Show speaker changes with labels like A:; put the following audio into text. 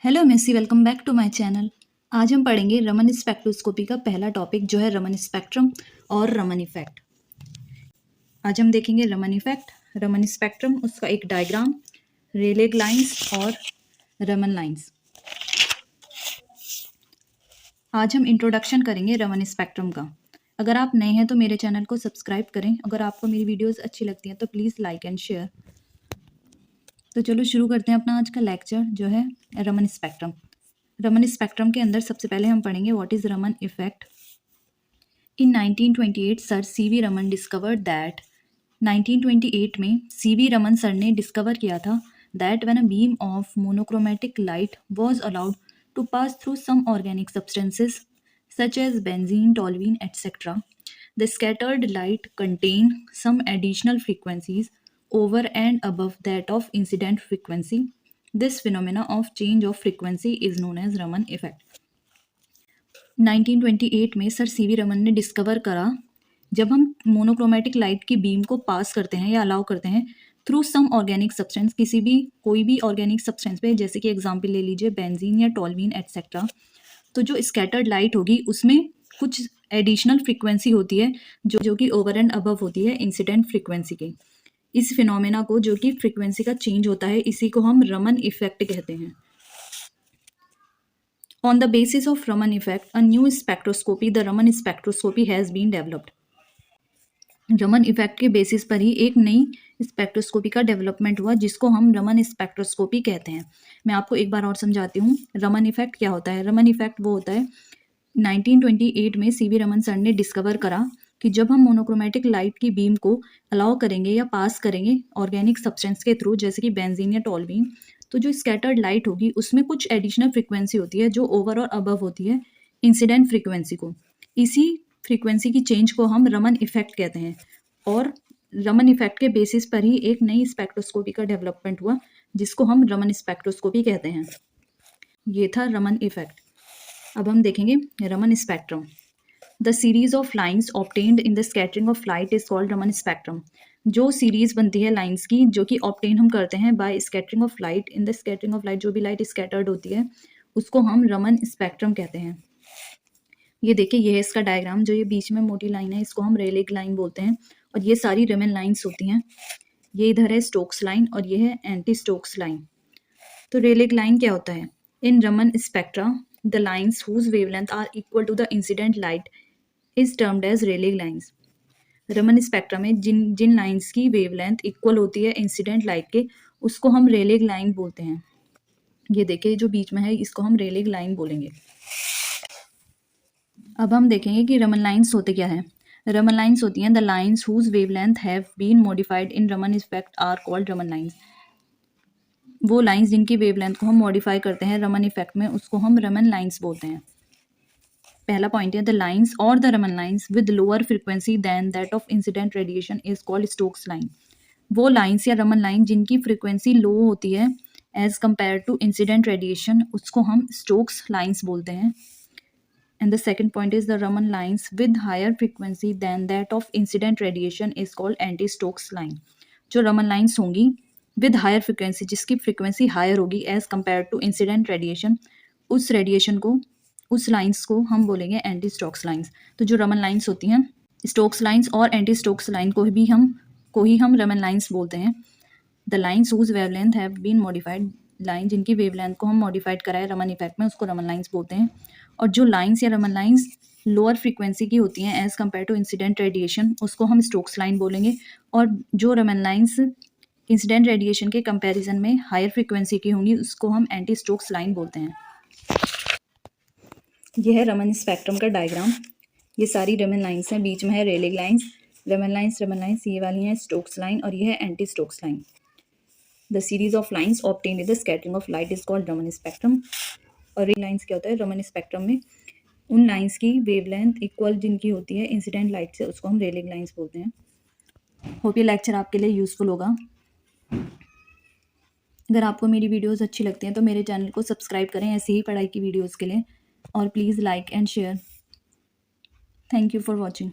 A: Hello मेसी, welcome back to my channel. आज हम पढ़ेंगे रमन स्पेक्ट्रोस्कोपी का पहला टॉपिक जो है रमन स्पेक्ट्रम और रमन इफेक्ट। आज हम देखेंगे रमन इफेक्ट, रमन स्पेक्ट्रम, उसका एक डायग्राम, रेले लाइंस और रमन लाइंस। आज हम इंट्रोडक्शन करेंगे रमन स्पेक्ट्रम का। अगर आप नए हैं तो मेरे चैनल को सब्सक्राइब करें। अगर आपको मेरी वीडियोज़ अच्छी लगती हैं तो प्लीज़ लाइक एंड शेयर। तो चलो शुरू करते हैं अपना आज का लेक्चर जो है रमन स्पेक्ट्रम। रमन स्पेक्ट्रम के अंदर सबसे पहले हम पढ़ेंगे what is Raman effect. In 1928 sir C V Raman discovered that 1928 में सीवी रमन सर ने डिस्कवर किया था that when a beam of monochromatic light was allowed to pass through some organic substances such as benzene, toluene, etc. The scattered light contain some additional frequencies over and above that of incident frequency. This phenomena of change of frequency is known as Raman effect. 1928 में sir C V Raman ने discover करा जब हम monochromatic light की beam को पास करते हैं या अलाउ करते हैं थ्रू सम ऑर्गेनिक सब्सटेंस, कोई भी ऑर्गेनिक सब्सटेंस पे, जैसे कि एग्जांपल ले लीजिए बेंजीन या टोलवीन एटसेट्रा, तो जो स्कैटर्ड लाइट होगी उसमें कुछ एडिशनल फ्रीक्वेंसी होती है जो कि ओवर एंड अबव होती है इंसिडेंट फ्रीक्वेंसी के। इस फिनोमेना को, जो कि फ्रीक्वेंसी का चेंज होता है, इसी को हम रमन इफेक्ट कहते हैं। On the basis of Raman effect, a new spectroscopy, the Raman spectroscopy, has been developed. Raman effect के बेसिस पर ही एक नई स्पेक्ट्रोस्कोपी का डेवलपमेंट हुआ जिसको हम रमन स्पेक्ट्रोस्कोपी कहते हैं। मैं आपको एक बार और समझाती हूँ रमन इफेक्ट क्या होता है। रमन इफेक्ट वो होता है 1928 में सीवी रमन सर ने डिस्कवर करा कि जब हम मोनोक्रोमैटिक लाइट की बीम को अलाउ करेंगे या पास करेंगे ऑर्गेनिक सब्सटेंस के थ्रू, जैसे कि बेंजीन या टोलवीन, तो जो स्कैटर्ड लाइट होगी उसमें कुछ एडिशनल फ्रीक्वेंसी होती है जो ओवर और अबव होती है इंसिडेंट फ्रीक्वेंसी को। इसी फ्रीक्वेंसी की चेंज को हम रमन इफेक्ट कहते हैं और रमन इफेक्ट के बेसिस पर ही एक नई स्पेक्ट्रोस्कोपी का डेवलपमेंट हुआ जिसको हम रमन स्पेक्ट्रोस्कोपी कहते हैं। ये था रमन इफेक्ट। अब हम देखेंगे Raman spectrum. The series of lines obtained in the scattering of light is called Raman spectrum. जो सीरीज बनती है लाइंस की जो कि ऑब्टेन हम करते हैं by scattering of light, in the scattering of light, जो भी लाइट स्कैटर्ड होती है उसको हम रमन स्पेक्ट्रम कहते हैं। ये देखिए, ये है इसका डायग्राम। जो ये बीच में मोटी लाइन है इसको हम रेलिक लाइन बोलते हैं और ये सारी रमन लाइंस होती हैं। ये इधर है स्टोक्स लाइन और ये है एंटी स्टोक्स लाइन। तो रेलिक लाइन क्या होता है? In Raman spectra the lines whose wavelength are equal to the incident light is termed as Rayleigh lines. Raman spectra में जिन जिन लाइंस की वेवलेंथ इक्वल होती है इंसिडेंट लाइट के उसको हम रेलिक लाइन बोलते हैं। ये देखिए जो बीच में है इसको हम रेलिक लाइन बोलेंगे। अब हम देखेंगे कि रमन लाइंस होते क्या है। रमन लाइंस होती हैं the lines whose wavelength have been modified in Raman effect are called Raman lines. वो लाइंस जिनकी वेवलेंथ को हम मॉडिफाई करते हैं रमन इफेक्ट में उसको हम रमन लाइंस बोलते हैं। पहला पॉइंट है द लाइंस और the Raman lines with lower frequency than that of incident radiation is called Stokes line. वो लाइंस या रमन लाइन जिनकी फ्रीक्वेंसी लो होती है as compare to incident radiation उसको हम स्टोक्स लाइंस बोलते हैं। And the second point is the Raman lines with higher frequency than that of incident radiation is called anti-Stokes line. जो Raman lines होंगी with higher frequency, जिसकी frequency higher होगी as compared to incident radiation, उस radiation को, उस lines को हम बोलेंगे anti-Stokes lines। तो जो Raman lines होती हैं Stokes lines और anti-Stokes line को ही हम Raman lines बोलते हैं। The lines whose wavelength have been modified, line जिनकी वेवलेंथ को हम मॉडिफाइड करा है रमन इफेक्ट में उसको रमन लाइंस बोलते हैं। और जो लाइंस या रमन लाइंस लोअर फ्रीक्वेंसी की होती हैं as compare to incident radiation उसको हम स्टोक्स लाइन बोलेंगे। और जो रमन लाइंस इंसिडेंट रेडिएशन के कंपैरिजन में हायर फ्रीक्वेंसी की होंगी उसको हम एंटी स्टोक्स लाइन बोलते हैं। यह है रमन स्पेक्ट्रम का डायग्राम। ये सारी रमन लाइंस हैं, बीच में है रेलिक लाइंस। रमन लाइंस ये वाली हैं स्टोक्स लाइन और ये है anti Stokes line. The series of lines obtained in the scattering of light is called Raman spectrum। और रे लाइंस क्या होता है? रमन स्पेक्ट्रम में उन लाइंस की वेवलेंथ इक्वल जिनकी होती है इंसिडेंट लाइट से उसको हम रेलिक लाइंस बोलते हैं। होप ये लेक्चर आपके लिए यूजफुल होगा। अगर आपको मेरी वीडियोस अच्छी लगती हैं तो मेरे चैनल को सब्सक्राइब करें ऐसी ही पढ़ाई की वीडियोस के लिए और please like and share. Thank you for watching.